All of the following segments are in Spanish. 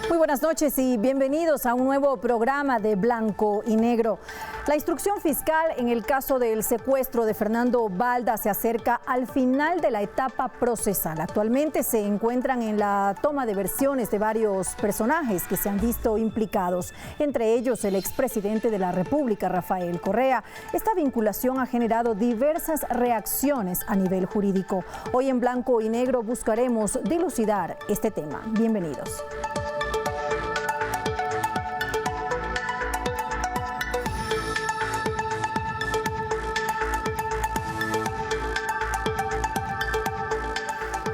Muy buenas noches y bienvenidos a un nuevo programa de Blanco y Negro. La instrucción fiscal en el caso del secuestro de Fernando Balda se acerca al final de la etapa procesal. Actualmente se encuentran en la toma de versiones de varios personajes que se han visto implicados, entre ellos el expresidente de la República, Rafael Correa. Esta vinculación ha generado diversas reacciones a nivel jurídico. Hoy en Blanco y Negro buscaremos dilucidar este tema. Bienvenidos.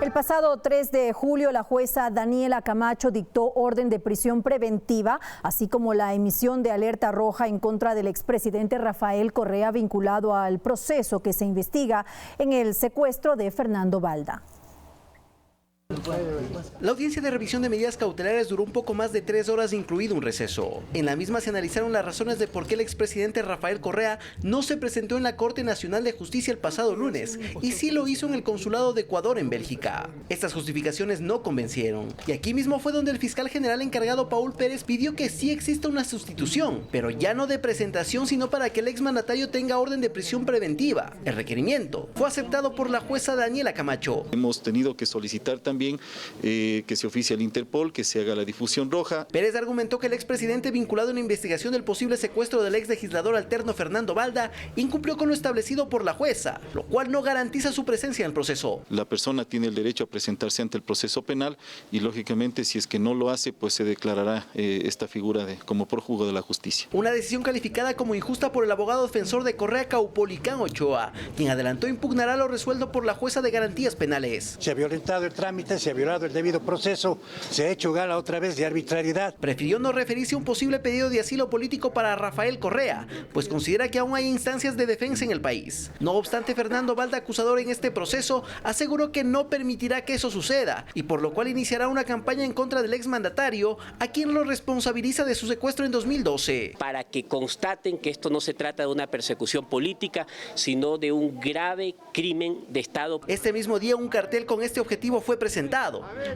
El pasado 3 de julio, la jueza Daniela Camacho dictó orden de prisión preventiva, así como la emisión de alerta roja en contra del expresidente Rafael Correa vinculado al proceso que se investiga en el secuestro de Fernando Balda. La audiencia de revisión de medidas cautelares duró un poco más de 3 horas, incluido un receso. En la misma se analizaron las razones de por qué el expresidente Rafael Correa no se presentó en la Corte Nacional de Justicia el pasado lunes y sí lo hizo en el Consulado de Ecuador en Bélgica. Estas justificaciones no convencieron. Y aquí mismo fue donde el fiscal general encargado Paul Pérez pidió que sí exista una sustitución, pero ya no de presentación, sino para que el exmandatario tenga orden de prisión preventiva. El requerimiento fue aceptado por la jueza Daniela Camacho. Hemos tenido que solicitar también que se oficie al Interpol, que se haga la difusión roja. Pérez argumentó que el expresidente vinculado en la investigación del posible secuestro del ex legislador alterno Fernando Balda incumplió con lo establecido por la jueza, lo cual no garantiza su presencia en el proceso. La persona tiene el derecho a presentarse ante el proceso penal y lógicamente si es que no lo hace, pues se declarará esta figura como prófugo de la justicia. Una decisión calificada como injusta por el abogado defensor de Correa, Caupolicán Ochoa, quien adelantó impugnará lo resuelto por la jueza de garantías penales. Se ha violentado el trámite, se ha violado el debido proceso, se ha hecho gala otra vez de arbitrariedad. Prefirió no referirse a un posible pedido de asilo político para Rafael Correa, pues considera que aún hay instancias de defensa en el país. No obstante, Fernando Balda, acusador en este proceso, aseguró que no permitirá que eso suceda y por lo cual iniciará una campaña en contra del exmandatario, a quien lo responsabiliza de su secuestro en 2012. Para que constaten que esto no se trata de una persecución política, sino de un grave crimen de Estado. Este mismo día un cartel con este objetivo fue presentado,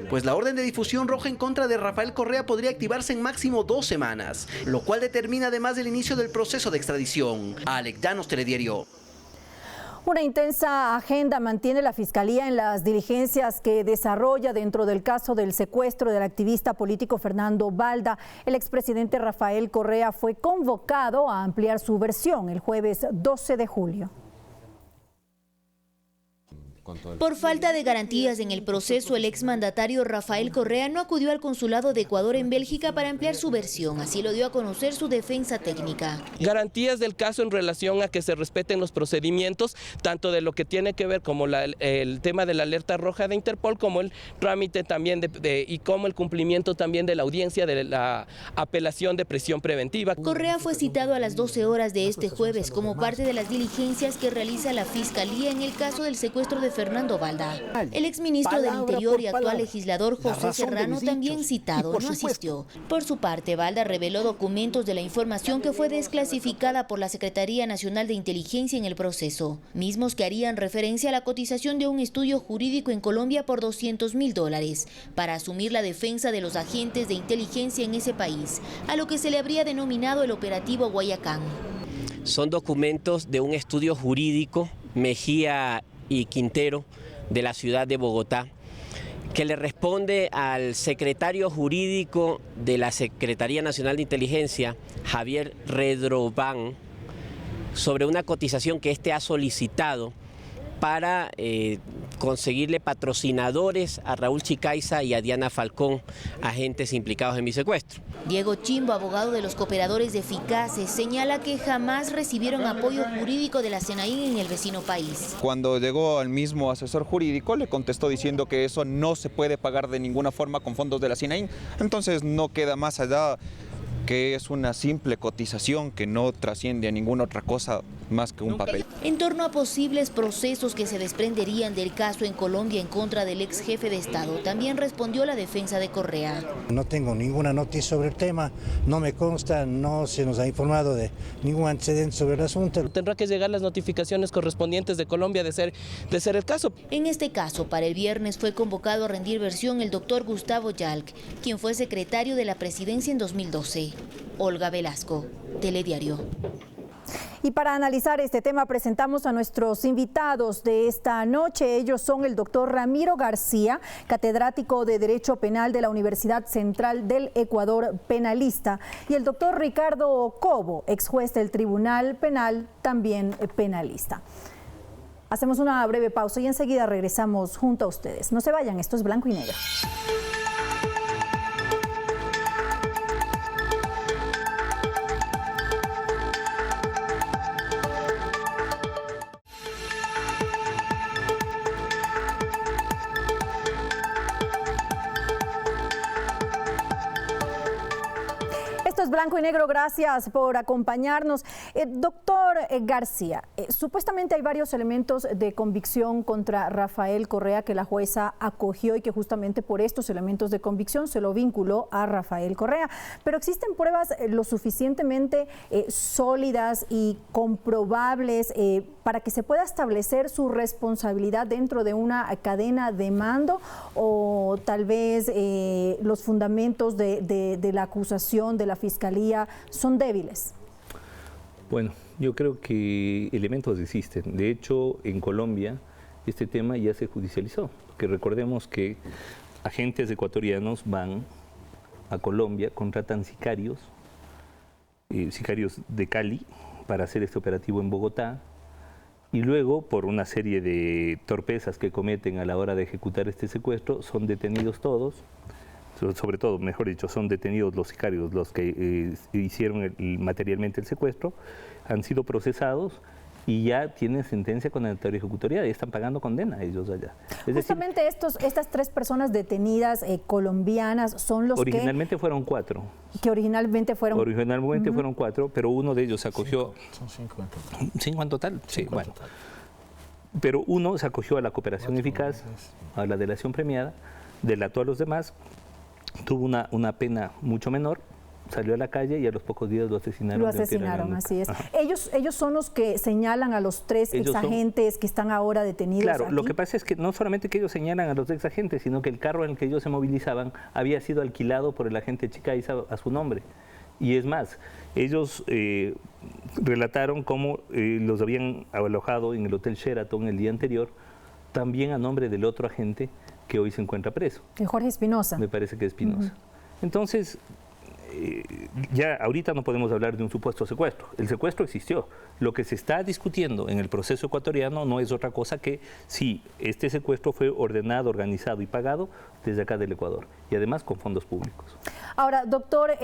pues la orden de difusión roja en contra de Rafael Correa podría activarse en máximo 2 semanas, lo cual determina además el inicio del proceso de extradición. Alex Llanos, Telediario. Una intensa agenda mantiene la Fiscalía en las diligencias que desarrolla dentro del caso del secuestro del activista político Fernando Balda. El expresidente Rafael Correa fue convocado a ampliar su versión el jueves 12 de julio. Por falta de garantías en el proceso, el exmandatario Rafael Correa no acudió al Consulado de Ecuador en Bélgica para ampliar su versión. Así lo dio a conocer su defensa técnica. Garantías del caso en relación a que se respeten los procedimientos, tanto de lo que tiene que ver como el tema de la alerta roja de Interpol, como el trámite también y como el cumplimiento también de la audiencia de la apelación de prisión preventiva. Correa fue citado a las 12 horas de este jueves como parte de las diligencias que realiza la Fiscalía en el caso del secuestro de Fernando Balda. El exministro del Interior y actual legislador José Serrano, también citado, no asistió. Por su parte, Balda reveló documentos de la información que fue desclasificada por la Secretaría Nacional de Inteligencia en el proceso, mismos que harían referencia a la cotización de un estudio jurídico en Colombia por $200.000 para asumir la defensa de los agentes de inteligencia en ese país, a lo que se le habría denominado el operativo Guayacán. Son documentos de un estudio jurídico, Mejía y Quintero, de la ciudad de Bogotá, que le responde al secretario jurídico de la Secretaría Nacional de Inteligencia, Javier Redrován, sobre una cotización que éste ha solicitado para conseguirle patrocinadores a Raúl Chicaiza y a Diana Falcón, agentes implicados en mi secuestro. Diego Chimbo, abogado de los cooperadores de Ficaces, señala que jamás recibieron apoyo jurídico de la SENAIN en el vecino país. Cuando llegó al mismo asesor jurídico, le contestó diciendo que eso no se puede pagar de ninguna forma con fondos de la SENAIN, entonces no queda más allá que es una simple cotización que no trasciende a ninguna otra cosa más que un papel. En torno a posibles procesos que se desprenderían del caso en Colombia en contra del ex jefe de Estado, también respondió la defensa de Correa. No tengo ninguna noticia sobre el tema, no me consta, no se nos ha informado de ningún antecedente sobre el asunto. Tendrá que llegar las notificaciones correspondientes de Colombia de ser el caso. En este caso, para el viernes fue convocado a rendir versión el doctor Gustavo Yalc, quien fue secretario de la presidencia en 2012. Olga Velasco, Telediario. Y para analizar este tema presentamos a nuestros invitados de esta noche. Ellos son el doctor Ramiro García, catedrático de Derecho Penal de la Universidad Central del Ecuador, penalista, y el doctor Ricardo Cobo, ex juez del Tribunal Penal, también penalista. Hacemos una breve pausa y enseguida regresamos junto a ustedes. No se vayan, esto es Blanco y Negro. Esto es Blanco y Negro, gracias por acompañarnos. Doctor García, supuestamente hay varios elementos de convicción contra Rafael Correa que la jueza acogió y que justamente por estos elementos de convicción se lo vinculó a Rafael Correa. Pero existen pruebas lo suficientemente sólidas y comprobables para que se pueda establecer su responsabilidad dentro de una cadena de mando, o tal vez los fundamentos de la acusación de la Fiscalía son débiles. Bueno, yo creo que elementos existen. De hecho, en Colombia este tema ya se judicializó. Que recordemos que agentes ecuatorianos van a Colombia, contratan sicarios de Cali para hacer este operativo en Bogotá, y luego, por una serie de torpezas que cometen a la hora de ejecutar este secuestro, son detenidos todos. Sobre todo, mejor dicho, son detenidos los sicarios, los que hicieron materialmente el secuestro, han sido procesados y ya tienen sentencia condenatoria ejecutoria y están pagando condena ellos allá. Justamente estas tres personas detenidas colombianas son los originalmente fueron 4. Que originalmente fueron... Originalmente fueron 4, pero uno de ellos se acogió... Son 5 en total. ¿5 en total? Sí, 5 bueno. en total. Pero uno se acogió a la cooperación eficaz, a la delación premiada, delató a los demás, tuvo una pena mucho menor, salió a la calle y a los pocos días lo asesinaron. Lo asesinaron, así es. Ellos son los que señalan a los 3 exagentes que están ahora detenidos. Claro, aquí. Lo que pasa es que no solamente que ellos señalan a los exagentes, sino que el carro en el que ellos se movilizaban había sido alquilado por el agente Chicaiza a su nombre. Y es más, ellos relataron cómo los habían alojado en el Hotel Sheraton el día anterior, también a nombre del otro agente que hoy se encuentra preso. De Jorge Espinosa. Me parece que es Espinosa. Entonces, ya ahorita no podemos hablar de un supuesto secuestro. El secuestro existió. Lo que se está discutiendo en el proceso ecuatoriano no es otra cosa que si este secuestro fue ordenado, organizado y pagado desde acá del Ecuador, y además con fondos públicos. Ahora, doctor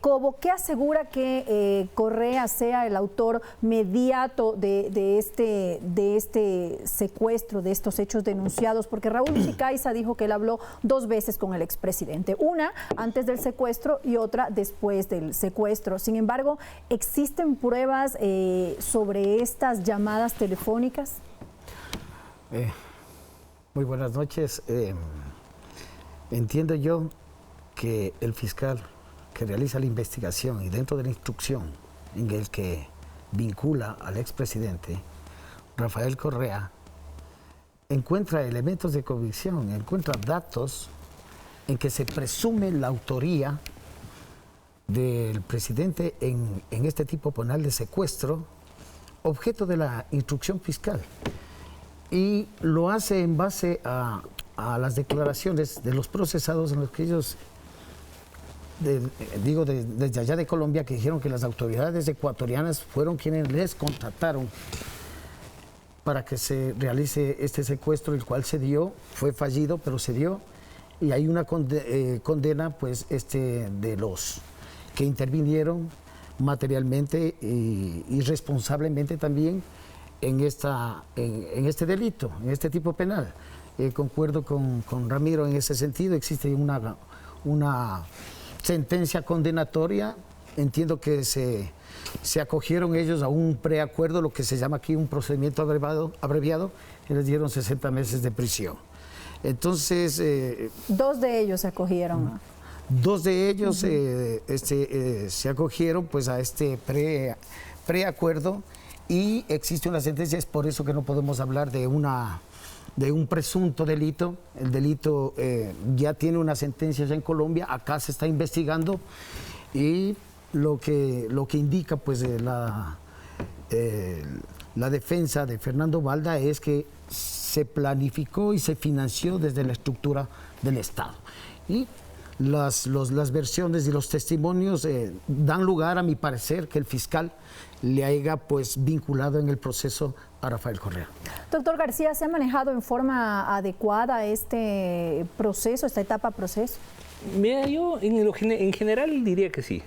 Cobo, ¿qué asegura que Correa sea el autor mediato de este secuestro, de estos hechos denunciados? Porque Raúl Chicaiza dijo que él habló 2 veces con el expresidente, una antes del secuestro y otra después del secuestro. Sin embargo, ¿existen pruebas sobre estas llamadas telefónicas? Muy buenas noches. Entiendo yo que el fiscal que realiza la investigación y dentro de la instrucción en el que vincula al expresidente Rafael Correa, encuentra elementos de convicción, encuentra datos en que se presume la autoría del presidente en este tipo penal de secuestro, objeto de la instrucción fiscal. Y lo hace en base a las declaraciones de los procesados en los que ellos, desde allá de Colombia, que dijeron que las autoridades ecuatorianas fueron quienes les contrataron para que se realice este secuestro, el cual se dio, fue fallido, pero se dio, y hay una condena pues de los que intervinieron materialmente y responsablemente también en este delito, en este tipo penal. Concuerdo con Ramiro en ese sentido, existe una sentencia condenatoria entiendo que se acogieron ellos a un preacuerdo, lo que se llama aquí un procedimiento abreviado, y les dieron 60 meses de prisión. Entonces... 2 de ellos se acogieron. 2 de ellos se acogieron pues a este preacuerdo y existe una sentencia, es por eso que no podemos hablar de un presunto delito. El delito ya tiene una sentencia ya en Colombia, acá se está investigando y lo que indica pues la defensa de Fernando Balda es que se planificó y se financió desde la estructura del Estado. Y las versiones y los testimonios dan lugar, a mi parecer, que el fiscal le haya pues vinculado en el proceso a Rafael Correa. Doctor García, ¿se ha manejado en forma adecuada este proceso, esta etapa proceso? Mira, yo en general diría que sí.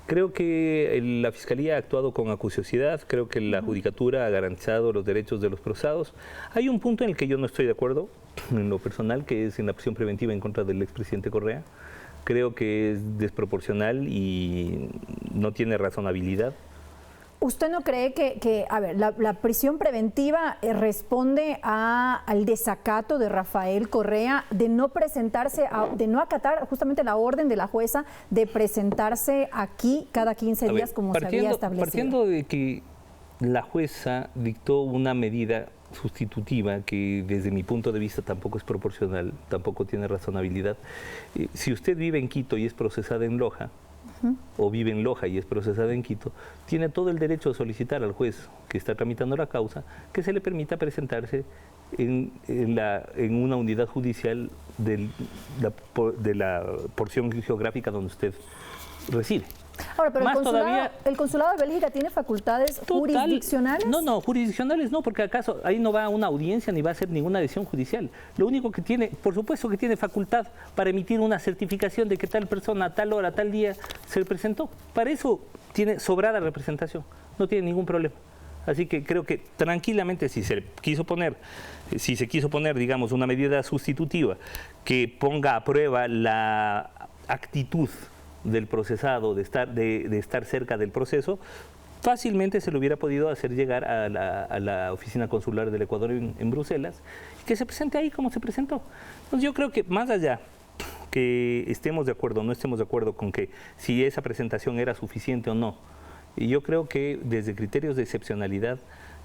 Creo que la Fiscalía ha actuado con acuciosidad, creo que la Judicatura ha garantizado los derechos de los procesados. Hay un punto en el que yo no estoy de acuerdo, en lo personal, que es en la prisión preventiva en contra del expresidente Correa. Creo que es desproporcional y no tiene razonabilidad. ¿Usted no cree que a ver, la prisión preventiva responde al desacato de Rafael Correa de no presentarse, de no acatar justamente la orden de la jueza de presentarse aquí cada 15 días como se había establecido? Partiendo de que la jueza dictó una medida sustitutiva que desde mi punto de vista tampoco es proporcional, tampoco tiene razonabilidad. Si usted vive en Quito y es procesada en Loja, o vive en Loja y es procesada en Quito, tiene todo el derecho a solicitar al juez que está tramitando la causa que se le permita presentarse en una unidad judicial de la porción geográfica donde usted reside. Ahora, pero el consulado de Bélgica tiene facultades jurisdiccionales. No, jurisdiccionales no, porque acaso ahí no va a una audiencia ni va a hacer ninguna decisión judicial. Lo único que tiene, por supuesto que tiene facultad para emitir una certificación de que tal persona a tal hora, tal día se presentó. Para eso tiene sobrada representación, no tiene ningún problema. Así que creo que tranquilamente si se quiso poner, digamos, una medida sustitutiva que ponga a prueba la actitud del procesado, de estar cerca del proceso, fácilmente se le hubiera podido hacer llegar a la oficina consular del Ecuador en Bruselas, que se presente ahí como se presentó. Entonces yo creo que más allá que estemos de acuerdo o no estemos de acuerdo con que si esa presentación era suficiente o no, yo creo que desde criterios de excepcionalidad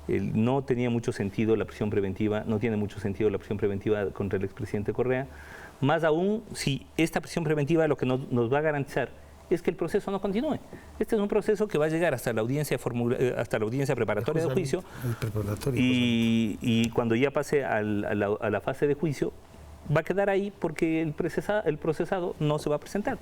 no tenía mucho sentido la prisión preventiva, no tiene mucho sentido la prisión preventiva contra el expresidente Correa. Más aún si esta prisión preventiva lo que nos va a garantizar es que el proceso no continúe. Este es un proceso que va a llegar hasta la audiencia preparatoria de juicio y cuando ya pase a la fase de juicio va a quedar ahí porque el procesado no se va a presentar.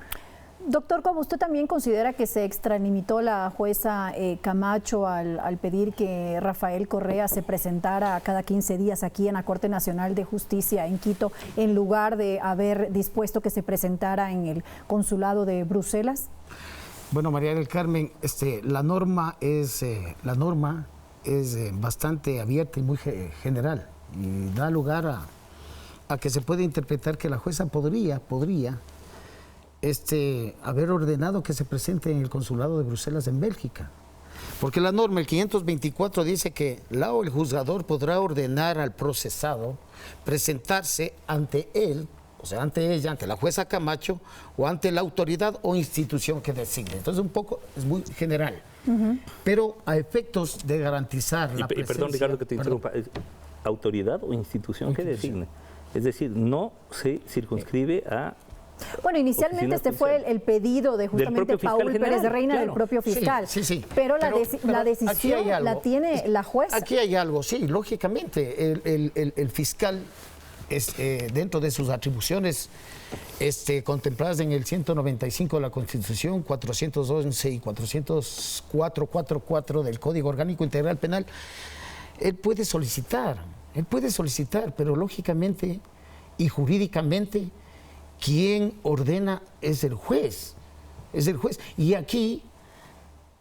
Doctor, ¿cómo usted también considera que se extralimitó la jueza Camacho al pedir que Rafael Correa se presentara cada 15 días aquí en la Corte Nacional de Justicia en Quito, en lugar de haber dispuesto que se presentara en el consulado de Bruselas? Bueno, María del Carmen, la norma es bastante abierta y muy general y da lugar a que se puede interpretar que la jueza podría haber ordenado que se presente en el consulado de Bruselas en Bélgica. Porque la norma, el 524, dice que el juzgador podrá ordenar al procesado presentarse ante él, o sea, ante ella, ante la jueza Camacho, o ante la autoridad o institución que designe. Entonces, es muy general. Pero a efectos de garantizar la presencia... Perdón, Ricardo, que te interrumpa. ¿Autoridad o institución que designe? Es decir, no se circunscribe a... Bueno, inicialmente este fue el pedido de justamente Paul Pérez de Reina, del propio fiscal. Sí. Pero la decisión la tiene la jueza. Aquí hay algo, sí, lógicamente. El fiscal, dentro de sus atribuciones contempladas en el 195 de la Constitución, 411 y 404 del Código Orgánico Integral Penal, él puede solicitar, pero lógicamente y jurídicamente quien ordena es el juez. Y aquí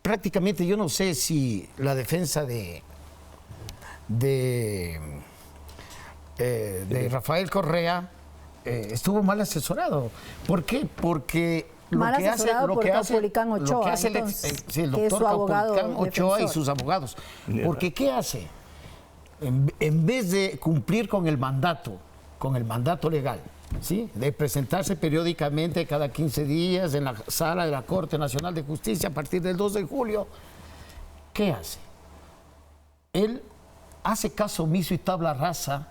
prácticamente yo no sé si la defensa de Rafael Correa estuvo mal asesorado. ¿Por qué? Porque Mal asesorado por Caupolicán Ochoa, sí, el que es su doctor abogado Caupolicán Ochoa defensor. y sus abogados. Porque ¿qué hace? En vez de cumplir con el mandato legal, ¿sí?, de presentarse periódicamente cada 15 días en la sala de la Corte Nacional de Justicia a partir del 2 de julio, ¿qué hace? Él hace caso omiso y tabla rasa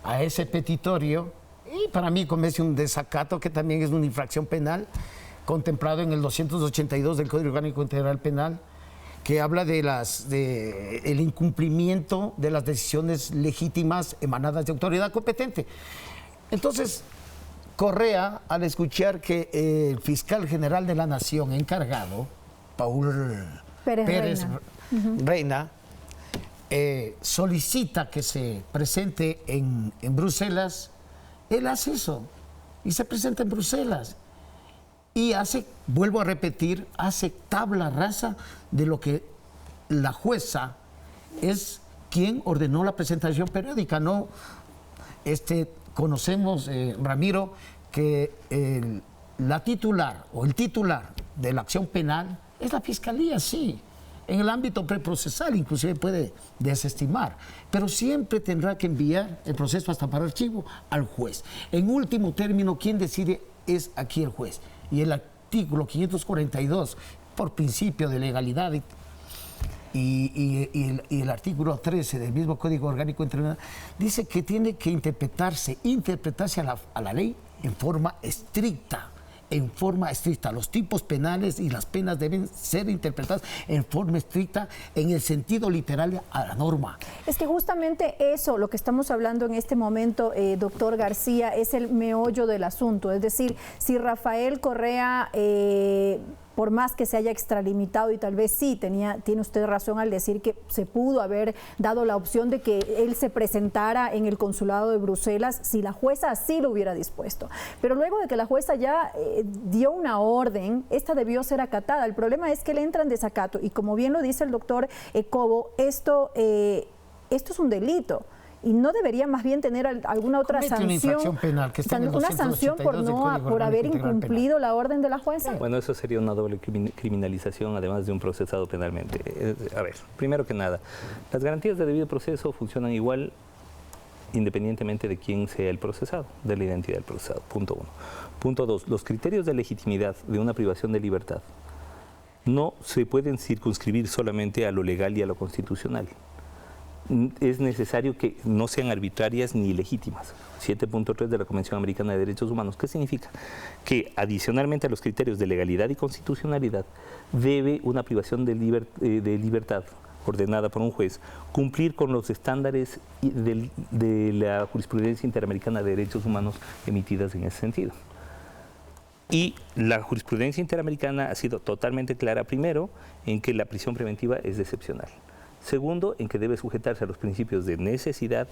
a ese petitorio y para mí comete un desacato que también es una infracción penal contemplado en el 282 del Código Orgánico Integral Penal, que habla de el incumplimiento de las decisiones legítimas emanadas de autoridad competente. Entonces, Correa, al escuchar que el fiscal general de la Nación encargado, Paul Pérez Reina, solicita que se presente en Bruselas, él hace eso y se presenta en Bruselas y hace, vuelvo a repetir, hace tabla rasa de lo que la jueza es quien ordenó la presentación periódica. No, conocemos, Ramiro, que la titular o el titular de la acción penal es la Fiscalía, sí. En el ámbito preprocesal inclusive puede desestimar, pero siempre tendrá que enviar el proceso hasta para archivo al juez. En último término, quien decide es aquí el juez. Y el artículo 542, por principio de legalidad, y el artículo 13 del mismo Código Orgánico Internacional, dice que tiene que interpretarse a la ley en forma estricta. Los tipos penales y las penas deben ser interpretadas en forma estricta, en el sentido literal a la norma. Es que justamente eso, lo que estamos hablando en este momento, doctor García, es el meollo del asunto. Es decir, si Rafael Correa, por más que se haya extralimitado, y tal vez sí, tiene usted razón al decir que se pudo haber dado la opción de que él se presentara en el consulado de Bruselas si la jueza así lo hubiera dispuesto. Pero luego de que la jueza ya dio una orden, esta debió ser acatada. El problema es que le entra en desacato y, como bien lo dice el doctor Cobo, esto es un delito. Y no debería más bien tener alguna otra sanción, una infracción penal que está en el una sanción por haber incumplido la orden de la jueza. Bueno, eso sería una doble criminalización, además de un procesado penalmente. A ver, primero que nada, las garantías de debido proceso funcionan igual independientemente de quién sea el procesado, de la identidad del procesado, punto 1. Punto 2, los criterios de legitimidad de una privación de libertad no se pueden circunscribir solamente a lo legal y a lo constitucional. Es necesario que no sean arbitrarias ni ilegítimas. 7.3 de la Convención Americana de Derechos Humanos. ¿Qué significa? Que adicionalmente a los criterios de legalidad y constitucionalidad, debe una privación de libertad ordenada por un juez cumplir con los estándares de la jurisprudencia interamericana de derechos humanos emitidas en ese sentido. Y la jurisprudencia interamericana ha sido totalmente clara, primero, en que la prisión preventiva es excepcional. Segundo, en que debe sujetarse a los principios de necesidad,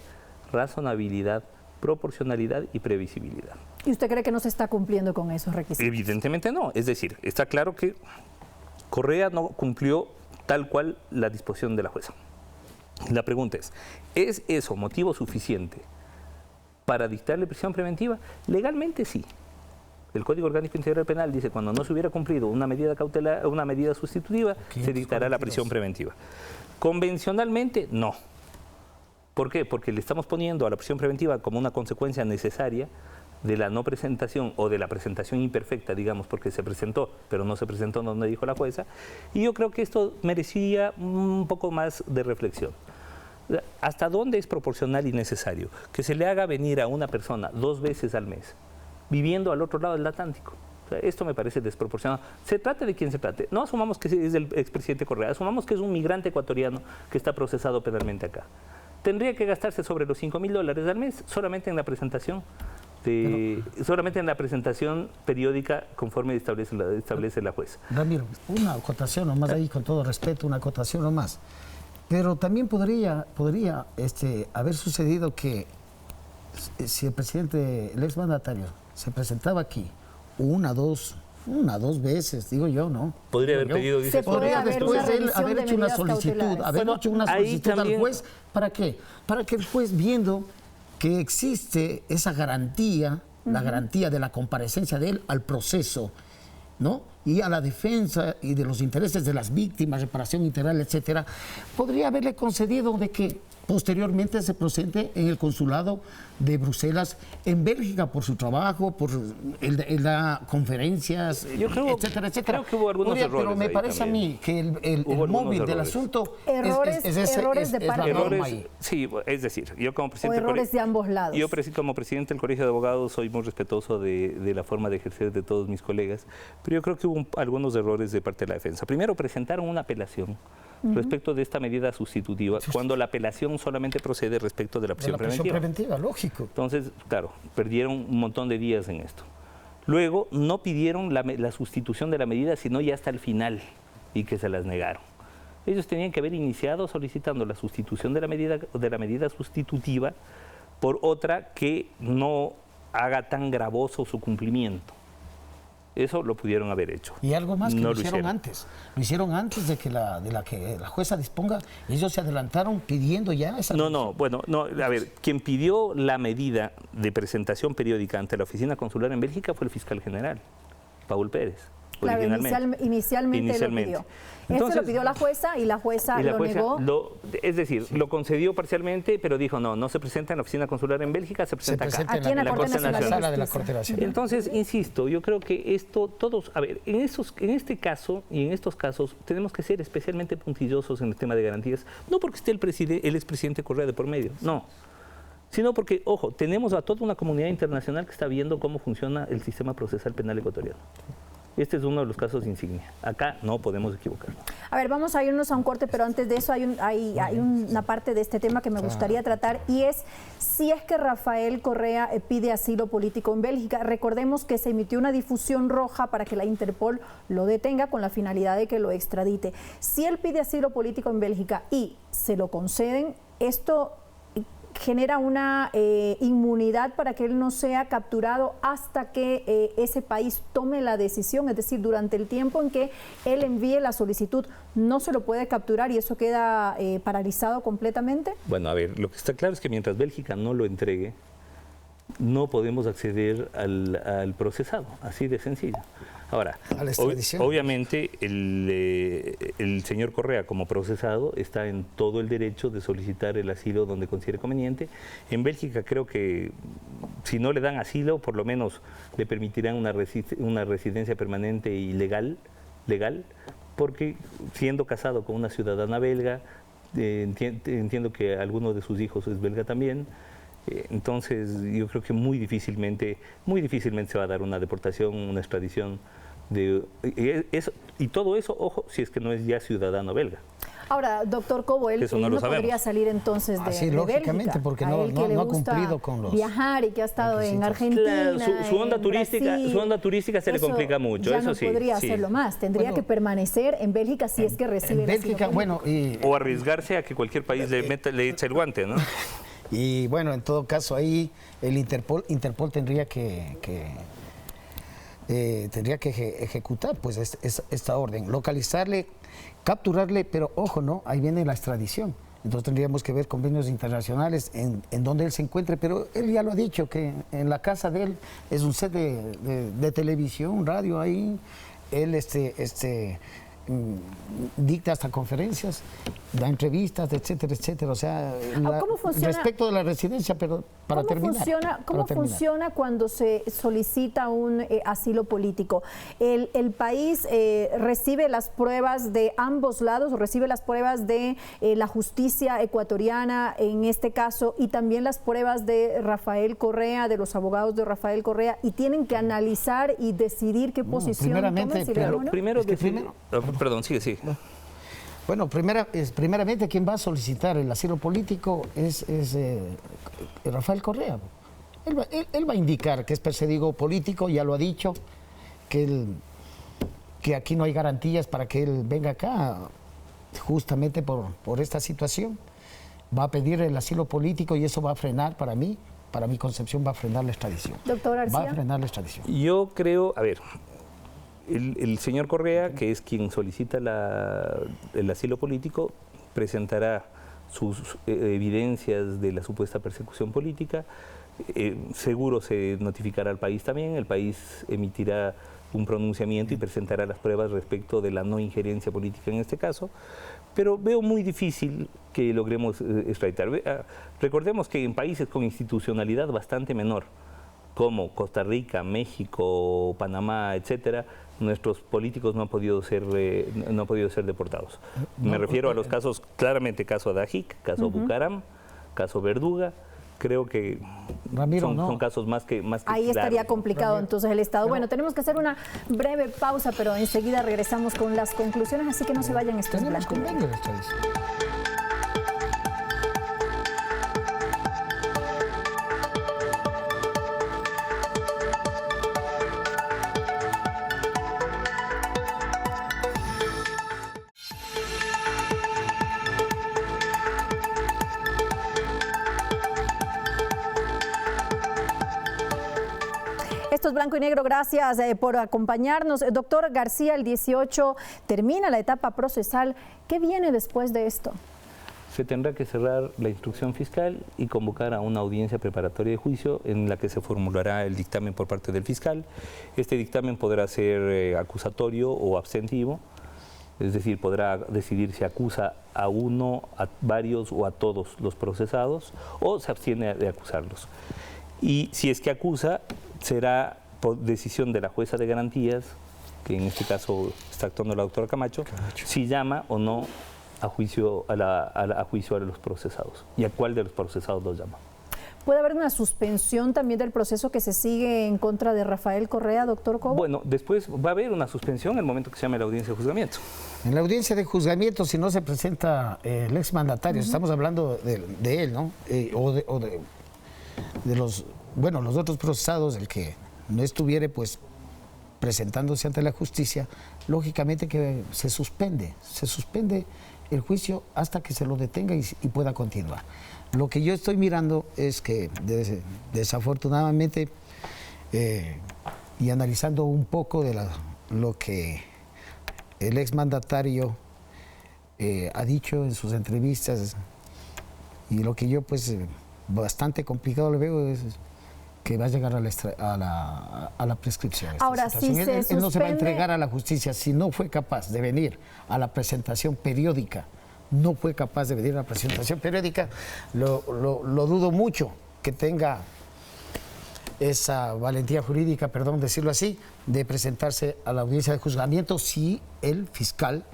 razonabilidad, proporcionalidad y previsibilidad. ¿Y usted cree que no se está cumpliendo con esos requisitos? Evidentemente no. Es decir, está claro que Correa no cumplió tal cual la disposición de la jueza. La pregunta ¿es eso motivo suficiente para dictarle prisión preventiva? Legalmente sí. El Código Orgánico Integral Penal dice cuando no se hubiera cumplido una medida cautelar, una medida sustitutiva, se dictará la prisión preventiva. Convencionalmente, no. ¿Por qué? Porque le estamos poniendo a la prisión preventiva como una consecuencia necesaria de la no presentación o de la presentación imperfecta, digamos, porque se presentó, pero no se presentó donde dijo la jueza. Y yo creo que esto merecía un poco más de reflexión. ¿Hasta dónde es proporcional y necesario que se le haga venir a una persona 2 veces al mes, viviendo al otro lado del Atlántico? Esto me parece desproporcionado. Se trate de quien se trate. No asumamos que es el expresidente Correa, asumamos que es un migrante ecuatoriano que está procesado penalmente acá. Tendría que gastarse sobre los $5.000 al mes solamente en la presentación, solamente en la presentación periódica conforme establece la jueza. Ramiro, una acotación nomás ahí, con todo respeto, una acotación nomás. Pero también podría haber sucedido que si el presidente, el exmandatario, se presentaba aquí una, dos veces, digo yo, ¿no? Podría haber pedido, dice, podría después de él haber hecho una solicitud, al juez. ¿Para qué? Para que el juez, viendo que existe esa garantía, la garantía de la comparecencia de él al proceso ¿no? Y a la defensa y de los intereses de las víctimas, reparación integral, etcétera, podría haberle concedido de que posteriormente se presente en el consulado de Bruselas en Bélgica por su trabajo, por el da conferencias, etcétera, etcétera. Creo que hubo algunos errores. Pero me parece también. a mí que el móvil del asunto errores de parte errores, sí, es decir, yo como presidente errores de ambos lados. Yo como presidente del Colegio de Abogados soy muy respetuoso de la forma de ejercer de todos mis colegas, pero yo creo que hubo algunos errores de parte de la defensa. Primero, presentaron una apelación respecto de esta medida sustitutiva, cuando la apelación solamente procede respecto de la prisión preventiva, lógico. Entonces, claro, perdieron un montón de días en esto. Luego, no pidieron la sustitución de la medida, sino ya hasta el final, y que se las negaron. Ellos tenían que haber iniciado solicitando la sustitución de la medida sustitutiva por otra que no haga tan gravoso su cumplimiento. Eso lo pudieron haber hecho. Y algo más que no lo hicieron antes. Lo hicieron antes de que la jueza disponga. Ellos se adelantaron pidiendo ya esa... Bueno, a ver, quien pidió la medida de presentación periódica ante la oficina consular en Bélgica fue el fiscal general, Paul Pérez. Claro, inicialmente lo pidió. Entonces, lo pidió la jueza y la jueza lo negó. Es decir, lo concedió parcialmente, pero dijo no se presenta en la oficina consular en Bélgica, se presenta acá. Aquí en la Corte Nacional. De la Corte Nacional. Entonces, insisto, yo creo que en este caso y en estos casos tenemos que ser especialmente puntillosos en el tema de garantías, no porque esté el expresidente Correa de por medio, no. Sino porque, ojo, tenemos a toda una comunidad internacional que está viendo cómo funciona el sistema procesal penal ecuatoriano. Este es uno de los casos insignia. Acá no podemos equivocarnos. A ver, vamos a irnos a un corte, pero antes de eso hay una parte de este tema que me gustaría tratar, y es si es que Rafael Correa pide asilo político en Bélgica. Recordemos que se emitió una difusión roja para que la Interpol lo detenga con la finalidad de que lo extradite. Si él pide asilo político en Bélgica y se lo conceden, esto genera una inmunidad para que él no sea capturado hasta que ese país tome la decisión, es decir, durante el tiempo en que él envíe la solicitud, no se lo puede capturar y eso queda paralizado completamente. Bueno, a ver, lo que está claro es que mientras Bélgica no lo entregue, no podemos acceder al procesado, así de sencillo. Ahora, obviamente el señor Correa como procesado está en todo el derecho de solicitar el asilo donde considere conveniente. En Bélgica creo que si no le dan asilo, por lo menos le permitirán una residencia permanente y legal, porque siendo casado con una ciudadana belga, entiendo que alguno de sus hijos es belga también. Entonces yo creo que muy difícilmente se va a dar una deportación, una extradición y todo eso, ojo, si es que no es ya ciudadano belga. Ahora, doctor Cobo, él no podría salir entonces de lógicamente, Bélgica, porque no ha cumplido con los viajar y que ha estado en Argentina. Claro, su onda turística se le complica mucho, ya eso sí. No podría hacerlo más, tendría que permanecer en Bélgica si es que recibe en Bélgica, o arriesgarse a que cualquier país le eche el guante, ¿no? Y bueno, en todo caso ahí el Interpol tendría que ejecutar pues esta orden, localizarle, capturarle, pero ojo, ¿no? Ahí viene la extradición. Entonces tendríamos que ver convenios internacionales en donde él se encuentre, pero él ya lo ha dicho, que en la casa de él es un set de televisión, radio ahí, él dicta hasta conferencias, da entrevistas, etcétera, etcétera. O sea, respecto de la residencia, pero para terminar. ¿Cómo funciona cuando se solicita un asilo político? ¿El país recibe las pruebas de ambos lados, recibe las pruebas de la justicia ecuatoriana en este caso y también las pruebas de Rafael Correa, de los abogados de Rafael Correa, y tienen que analizar y decidir qué posición tomen? Perdón, sigue. Bueno, primeramente quien va a solicitar el asilo político es Rafael Correa. Él va a indicar que es perseguido político, ya lo ha dicho, que aquí no hay garantías para que él venga acá, justamente por esta situación. Va a pedir el asilo político y eso va a frenar, para mi concepción, va a frenar la extradición. Doctor García. Va a frenar la extradición. Yo creo, a ver, el señor Correa, que es quien solicita el asilo político, presentará sus evidencias de la supuesta persecución política. Seguro se notificará al país también, el país emitirá un pronunciamiento y presentará las pruebas respecto de la no injerencia política en este caso, pero veo muy difícil que logremos extraditar. Recordemos que en países con institucionalidad bastante menor, como Costa Rica, México, Panamá, etcétera, nuestros políticos no han podido ser deportados. Me refiero a los casos, claramente caso Dajic, caso Bucaram, caso Verduga. Creo que Ramiro, son casos más que ahí estaría complicado. Ramiro. Entonces el Estado. Bueno, tenemos que hacer una breve pausa, pero enseguida regresamos con las conclusiones, así que no se vayan estos blancos. Esto es Blanco y Negro, gracias por acompañarnos. Doctor García, el 18 termina la etapa procesal. ¿Qué viene después de esto? Se tendrá que cerrar la instrucción fiscal y convocar a una audiencia preparatoria de juicio en la que se formulará el dictamen por parte del fiscal. Este dictamen podrá ser acusatorio o abstentivo, es decir, podrá decidir si acusa a uno, a varios o a todos los procesados, o se abstiene de acusarlos. Y si es que acusa, será por decisión de la jueza de garantías, que en este caso está actuando la doctora Camacho, si llama o no a juicio a los procesados y a cuál de los procesados los llama. ¿Puede haber una suspensión también del proceso que se sigue en contra de Rafael Correa, doctor Cobo? Bueno, después va a haber una suspensión en el momento que se llame la audiencia de juzgamiento. En la audiencia de juzgamiento, si no se presenta el exmandatario, estamos hablando de él, ¿no? O de los otros procesados, el que no estuviere pues presentándose ante la justicia, lógicamente que se suspende el juicio hasta que se lo detenga y pueda continuar. Lo que yo estoy mirando es que desafortunadamente y analizando un poco de lo que el exmandatario ha dicho en sus entrevistas, y lo que yo pues bastante complicado le veo es que va a llegar a la prescripción. Ahora, si él no se va a entregar a la justicia si no fue capaz de venir a la presentación periódica. No fue capaz de venir a la presentación periódica. Lo dudo mucho que tenga esa valentía jurídica, perdón decirlo así, de presentarse a la audiencia de juzgamiento si el fiscal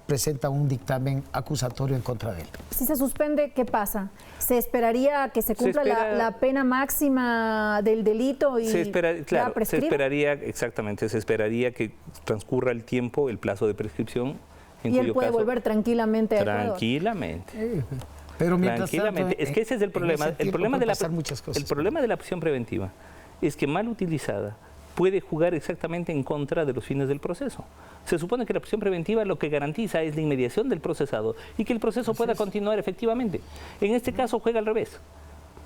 presenta un dictamen acusatorio en contra de él. Si se suspende, ¿qué pasa? ¿Se esperaría que se cumpla la pena máxima del delito y se esperaría que transcurra el tiempo, el plazo de prescripción. Y él puede volver tranquilamente a Ecuador. Tranquilamente. Pero mientras tranquilamente. Tanto, es que ese es el problema. El problema de la prisión preventiva es que mal utilizada puede jugar exactamente en contra de los fines del proceso. Se supone que la prisión preventiva lo que garantiza es la inmediación del procesado y que el proceso pueda continuar efectivamente. En este caso juega al revés.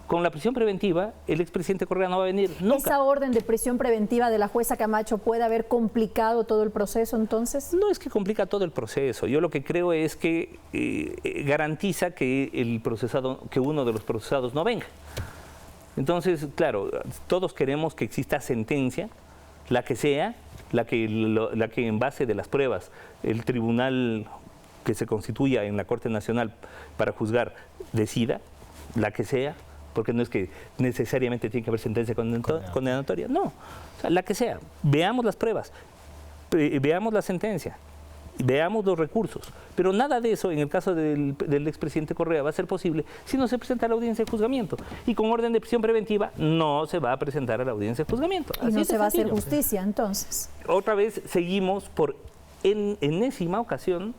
Con la prisión preventiva, el expresidente Correa no va a venir nunca. ¿Esa orden de prisión preventiva de la jueza Camacho puede haber complicado todo el proceso entonces? No es que complica todo el proceso. Yo lo que creo es que garantiza que uno de los procesados no venga. Entonces, claro, todos queremos que exista sentencia, la que sea, la que en base de las pruebas el tribunal que se constituya en la Corte Nacional para juzgar decida, la que sea, porque no es que necesariamente tiene que haber sentencia condenatoria, no, o sea, la que sea. Veamos las pruebas, veamos la sentencia, veamos los recursos, pero nada de eso en el caso del expresidente Correa va a ser posible si no se presenta a la audiencia de juzgamiento, y con orden de prisión preventiva no se va a presentar a la audiencia de juzgamiento. Y no se va a hacer justicia entonces. Otra vez seguimos por enésima ocasión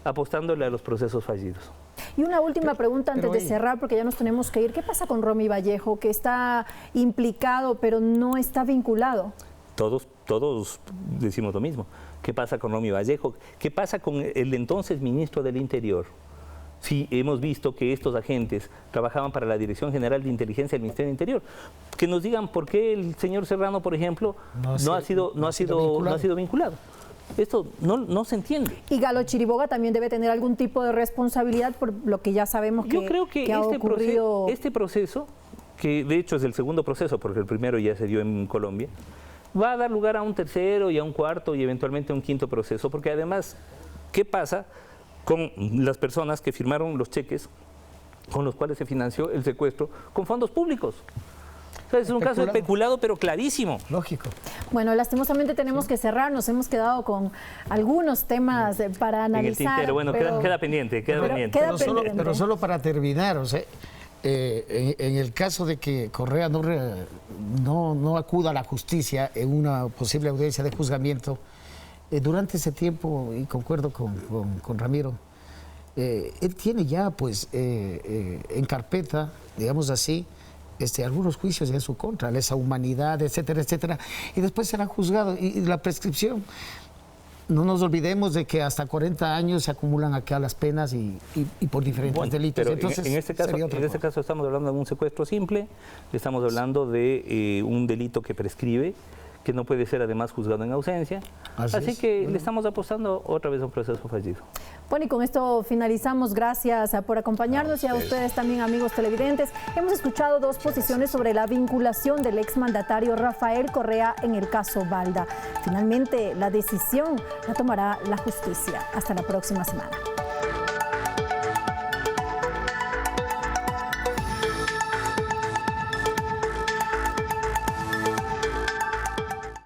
apostándole a los procesos fallidos. Y una última pregunta antes de cerrar, porque ya nos tenemos que ir. ¿Qué pasa con Romy Vallejo, que está implicado pero no está vinculado? Todos decimos lo mismo. ¿Qué pasa con Romy Vallejo? ¿Qué pasa con el entonces ministro del Interior? Sí, hemos visto que estos agentes trabajaban para la Dirección General de Inteligencia del Ministerio del Interior. Que nos digan por qué el señor Serrano, por ejemplo, no ha sido vinculado. Esto no se entiende. Y Galo Chiriboga también debe tener algún tipo de responsabilidad por lo que ya sabemos que, yo creo que ha ocurrido. Este proceso, que de hecho es el segundo proceso, porque el primero ya se dio en Colombia, va a dar lugar a un tercero y a un cuarto y eventualmente a un quinto proceso, porque además, ¿qué pasa con las personas que firmaron los cheques con los cuales se financió el secuestro con fondos públicos? O sea, es un caso especulado, pero clarísimo. Lógico. Bueno, lastimosamente tenemos que cerrar, nos hemos quedado con algunos temas para analizar. En el tintero, bueno, pero, queda pendiente, Pero solo para terminar, o sea, en el caso de que Correa no acuda a la justicia en una posible audiencia de juzgamiento, durante ese tiempo, y concuerdo con Ramiro, él tiene ya pues en carpeta, digamos así, algunos juicios en su contra, lesa humanidad, etcétera, etcétera, y después será juzgado. Y la prescripción, no nos olvidemos de que hasta 40 años se acumulan acá las penas y por diferentes delitos. Pero entonces, en este caso estamos hablando de un secuestro simple, estamos hablando de un delito que prescribe, que no puede ser además juzgado en ausencia. Así que le estamos apostando otra vez a un proceso fallido. Bueno, y con esto finalizamos. Gracias por acompañarnos y a ustedes también, amigos televidentes. Hemos escuchado dos posiciones sobre la vinculación del exmandatario Rafael Correa en el caso Balda. Finalmente, la decisión la tomará la justicia. Hasta la próxima semana.